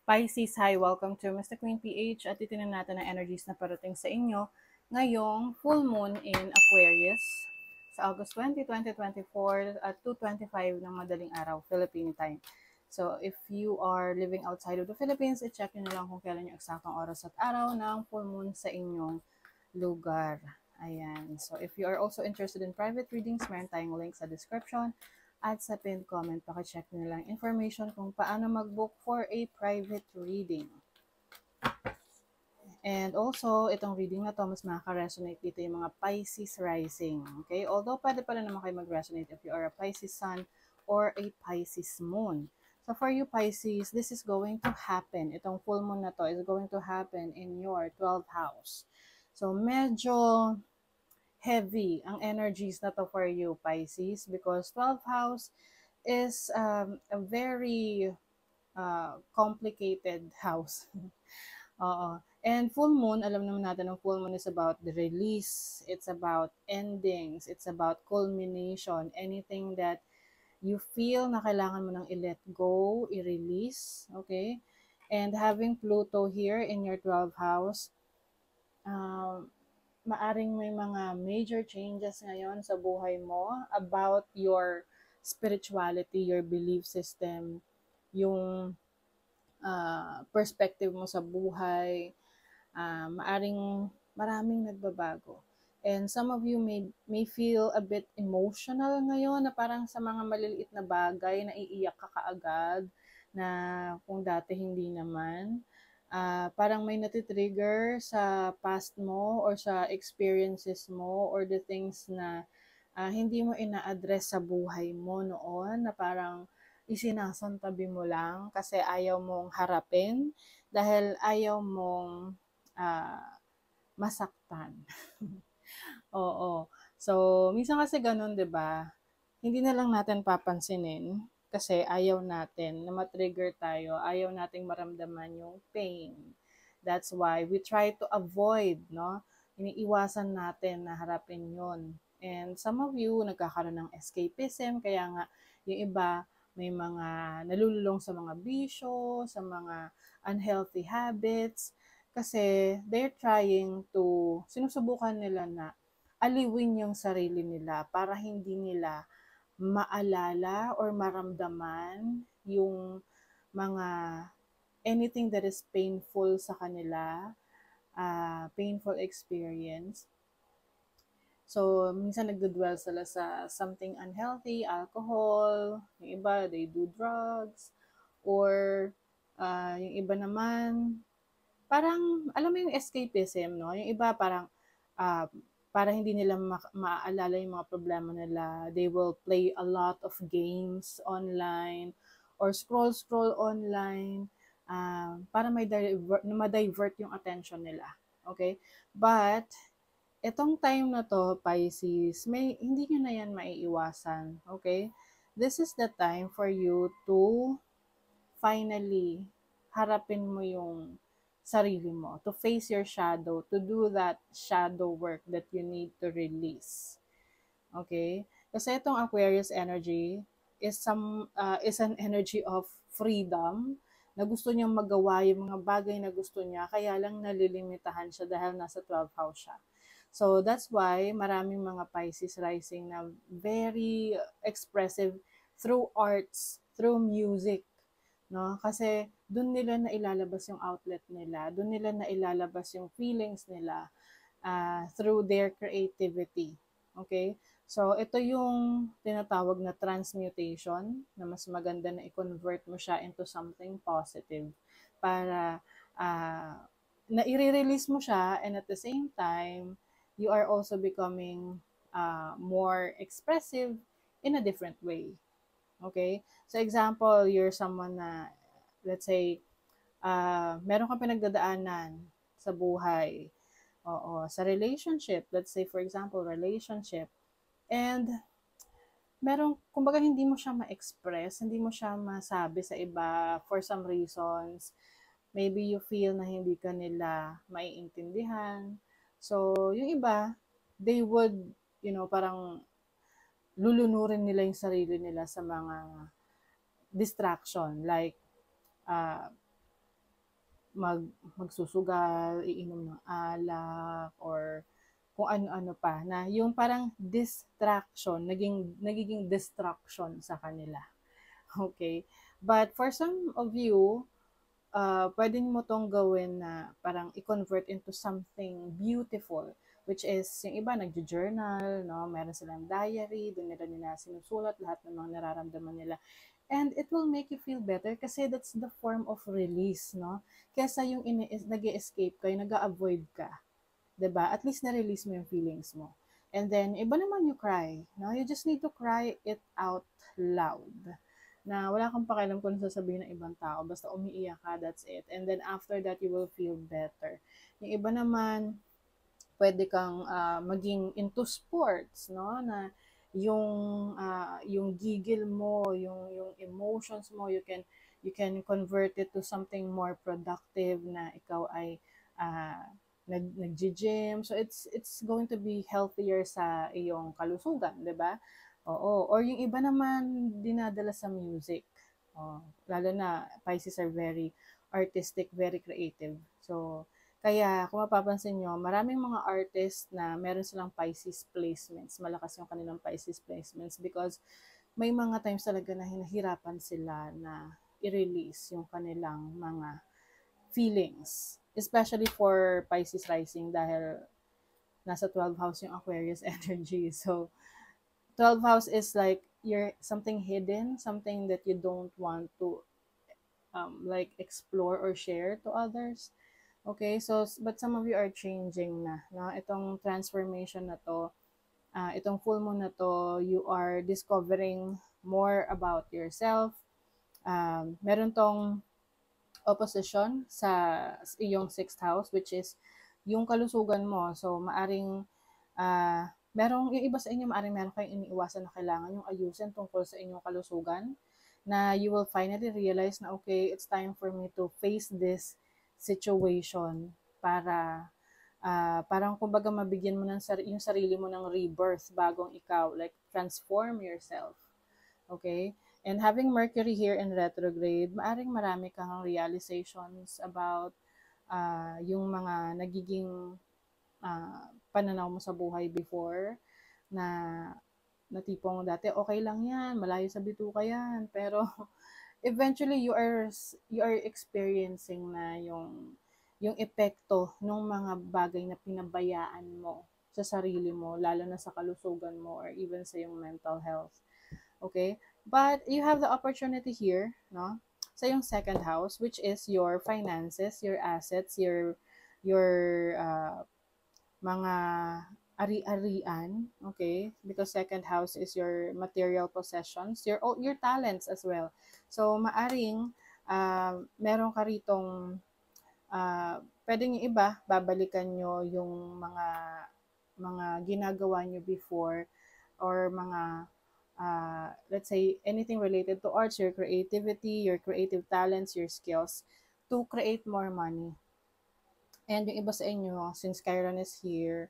Pisces, hi! Welcome to Mr. Queen PH at titignan natin ang energies na parating sa inyo ngayong full moon in Aquarius sa August 20, 2024 at 2:25 ng madaling araw, Philippine time. So, if you are living outside of the Philippines, i-check nyo na lang kung kailan yung eksaktong oras at araw ng full moon sa inyong lugar. Ayan. So, if you are also interested in private readings, meron tayong link sa description at sa pinned comment. Paki-check nyo lang information kung paano mag-book for a private reading. And also, itong reading na to, mas makaka-resonate dito yung mga Pisces rising. Okay? Although, pwede pa rin naman kayo mag-resonate if you are a Pisces sun or a Pisces moon. So, for you Pisces, this is going to happen. Itong full moon na to is going to happen in your 12th house. So, medyo heavy ang energies na to for you, Pisces, because 12th house is a very complicated house. Oo. And full moon, alam naman natin ang full moon is about the release. It's about endings. It's about culmination. Anything that you feel na kailangan mo nang i-let go, i-release. Okay? And having Pluto here in your 12th house, maaring may mga major changes ngayon sa buhay mo about your spirituality, your belief system, yung perspective mo sa buhay, maaring maraming nagbabago. And some of you may feel a bit emotional ngayon na parang sa mga maliliit na bagay na iiyak ka kaagad na kung dati hindi naman. Parang may natitrigger sa past mo or sa experiences mo or the things na hindi mo ina-address sa buhay mo noon na parang isinasantabi mo lang kasi ayaw mong harapin dahil ayaw mong masaktan. Oo. So, minsan kasi ganun, 'di ba? Hindi na lang natin papansinin kasi ayaw natin na ma-trigger tayo, ayaw nating maramdaman yung pain. That's why we try to avoid, no? Iniiwasan natin na harapin yun. And some of you, nagkakaroon ng escapism, kaya nga yung iba may mga nalululong sa mga bisyo, sa mga unhealthy habits, kasi they're trying to, sinusubukan nila na aliwin yung sarili nila para hindi nila maalala or maramdaman yung mga anything that is painful sa kanila, painful experience. So, minsan nagdudwell sila sa something unhealthy, alcohol, yung iba, they do drugs, or yung iba naman, parang, alam mo yung escapism, no? Yung iba parang, para hindi nila maaalala yung mga problema nila, they will play a lot of games online, or scroll online, para ma-divert yung attention nila. Okay? But, etong time na to, Pisces, hindi nyo na yan maiiwasan. Okay? This is the time for you to finally harapin mo yung sarili mo, to face your shadow, to do that shadow work that you need to release. Okay? Kasi itong Aquarius energy is an energy of freedom, na gusto niyang magawa yung mga bagay na gusto niya, kaya lang nalilimitahan siya dahil nasa 12th house siya. So that's why maraming mga Pisces rising na very expressive through arts, through music, no? Kasi doon nila na ilalabas yung outlet nila, doon nila na ilalabas yung feelings nila through their creativity. Okay? So, ito yung tinatawag na transmutation, na mas maganda na i-convert mo siya into something positive para na i-release mo siya, and at the same time, you are also becoming more expressive in a different way. Okay? So, example, you're someone na, let's say, meron kang pinagdadaanan sa buhay. Oo, sa relationship. Let's say, for example, relationship. And, kumbaga, hindi mo siya ma-express, hindi mo siya masabi sa iba for some reasons. Maybe you feel na hindi ka nila maiintindihan. So, yung iba, they would, parang lulunurin nila yung sarili nila sa mga distraction. Like, mag magsusugal, iinom ng alak, or kung ano-ano pa na yung parang distraction, nagiging distraction sa kanila. Okay? But for some of you, pwede mo tong gawin na parang i-convert into something beautiful, which is yung iba nagjo-journal, no? Meron silang diary, doon nila sinusulat lahat ng mga nararamdaman nila. And it will make you feel better kasi that's the form of release, no? Kesa yung nag-escape kayo, nag-avoid ka, 'di ba? At least na-release mo yung feelings mo. And then, iba naman you cry, no? You just need to cry it out loud. Na wala kang pakialam kung ano sasabihin ng ibang tao, basta umiiyak ka, that's it. And then after that, you will feel better. Yung iba naman, pwede kang maging into sports, no? Na yung gigil mo, yung emotions mo, you can convert it to something more productive na ikaw ay uh, nag-gym. So it's going to be healthier sa iyong kalusugan, 'di ba? Oo. Or yung iba naman dinadala sa music. Oh, lalo na Pisces are very artistic, very creative. So kaya kung mapapansin nyo, maraming mga artists na meron silang Pisces placements. Malakas yung kanilang Pisces placements because may mga times talaga na hinahirapan sila na i-release yung kanilang mga feelings. Especially for Pisces rising dahil nasa 12th house yung Aquarius energy. So, 12th house is like you're something hidden, something that you don't want to like explore or share to others. Okay, so but some of you are changing na, no? Itong transformation na to, itong full moon na to, you are discovering more about yourself. Meron tong opposition sa iyong sixth house, which is yung kalusugan mo. So maaring merong yung iba sa inyo, maaring meron kayong iniiwasan na kailangan yung ayusin tungkol sa inyong kalusugan, na you will finally realize na okay, it's time for me to face this situation para parang kumbaga mabigyan mo ng yung sarili mo ng rebirth, bagong ikaw, like transform yourself. Okay? And having Mercury here in retrograde, maaring marami kang realizations about yung mga nagiging pananaw mo sa buhay before, na na tipong dati okay lang yan, malayo sa bituka yan, pero eventually you are experiencing na yung epekto ng mga bagay na pinabayaan mo sa sarili mo, lalo na sa kalusugan mo or even sa yung mental health. Okay? But you have the opportunity here, no? Sa yung second house, which is your finances, your assets, your mga ari-arian, okay? Because second house is your material possessions, your talents as well. So maaring meron ka ritong pwedeng yung iba babalikan nyo yung mga ginagawa nyo before, or mga let's say anything related to arts, your creativity, your creative talents, your skills to create more money. And yung iba sa inyo, since Chiron is here,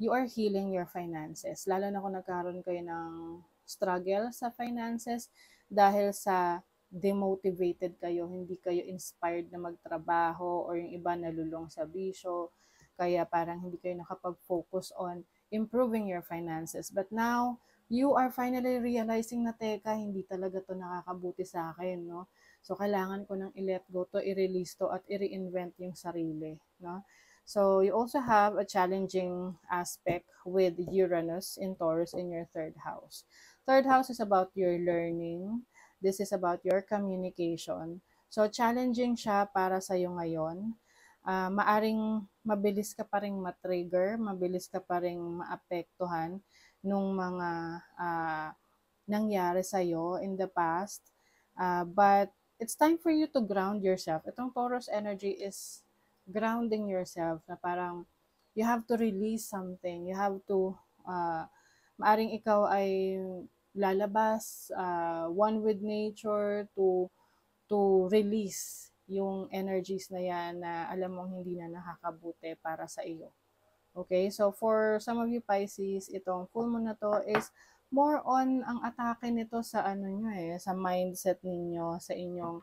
you are healing your finances. Lalo na kung nagkaroon kayo ng struggle sa finances dahil sa demotivated kayo, hindi kayo inspired na magtrabaho, or yung iba nalulong sa bisyo, kaya parang hindi kayo nakapag-focus on improving your finances. But now, you are finally realizing na teka, hindi talaga to nakakabuti sa akin, no? So, kailangan ko nang i-let go to, i-release to, at i-reinvent yung sarili, no? So, you also have a challenging aspect with Uranus in Taurus in your third house. Third house is about your learning. This is about your communication. So, challenging siya para sa iyo ngayon. Maaring mabilis ka pa rin matrigger, mabilis ka pa rin maapektuhan nung mga nangyari sa iyo in the past. But it's time for you to ground yourself. Itong Taurus energy is grounding yourself, na parang you have to release something. You have to, maaring ikaw ay lalabas, one with nature, to release yung energies na yan na alam mong hindi na nakakabuti para sa iyo. Okay, so for some of you Pisces, itong full moon na to is more on ang atake nito sa ano nyo sa mindset ninyo, sa inyong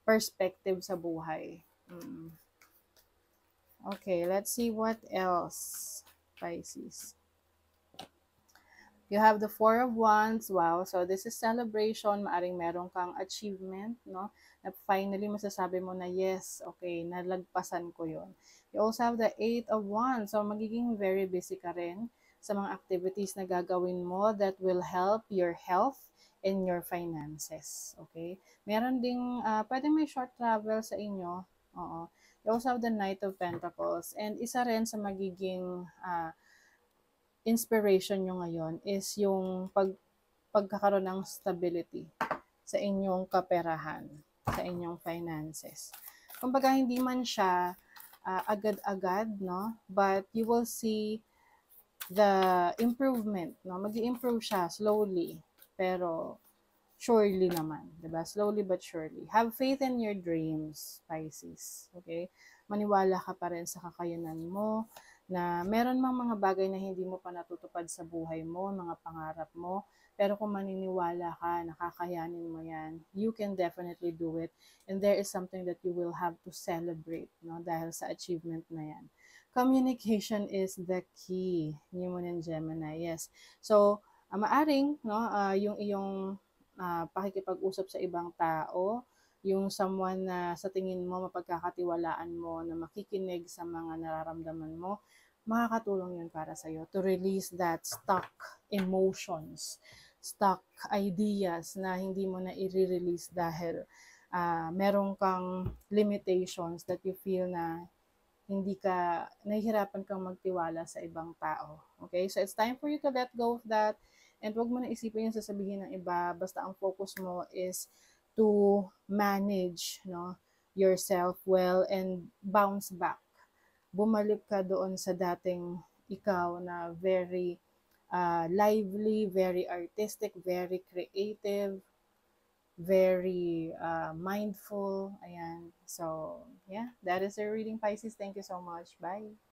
perspective sa buhay. Okay, let's see what else, Pisces. You have the Four of Wands. Wow. So, this is celebration. Maaring meron kang achievement, no? Na finally, masasabi mo na, yes, okay, nalagpasan ko yon. You also have the Eight of Wands. So, magiging very busy ka rin sa mga activities na gagawin mo that will help your health and your finances. Okay? Meron ding, pwede may short travel sa inyo. Oo. You also have the Knight of Pentacles. And isa rin sa magiging inspiration nyo ngayon is yung pagkakaroon ng stability sa inyong kaperahan, sa inyong finances. Kumbaga, hindi man siya agad-agad, no? But you will see the improvement, no? Mag-i-improve siya slowly, pero surely naman, 'di ba? Slowly but surely. Have faith in your dreams, Pisces. Okay? Maniwala ka pa rin sa kakayanan mo, na meron mang mga bagay na hindi mo pa natutupad sa buhay mo, mga pangarap mo, pero kung maniniwala ka, nakakayanin mo yan, you can definitely do it. And there is something that you will have to celebrate, no? Dahil sa achievement na yan. Communication is the key, New Moon and Gemini. Yes. So, maaring, no, yung iyong pakikipag-usap sa ibang tao, yung someone na sa tingin mo mapagkakatiwalaan mo, na makikinig sa mga nararamdaman mo, makakatulong yun para sa'yo to release that stuck emotions, stuck ideas na hindi mo na i-release dahil meron kang limitations that you feel na hindi ka, nahihirapan kang magtiwala sa ibang tao. Okay? So, it's time for you to let go of that. And wag mo na isipin yung sasabihin ng iba. Basta ang focus mo is to manage, no, yourself well and bounce back. Bumalik ka doon sa dating ikaw na very lively, very artistic, very creative, very mindful. Ayan. So, yeah, that is our reading, Pisces. Thank you so much. Bye.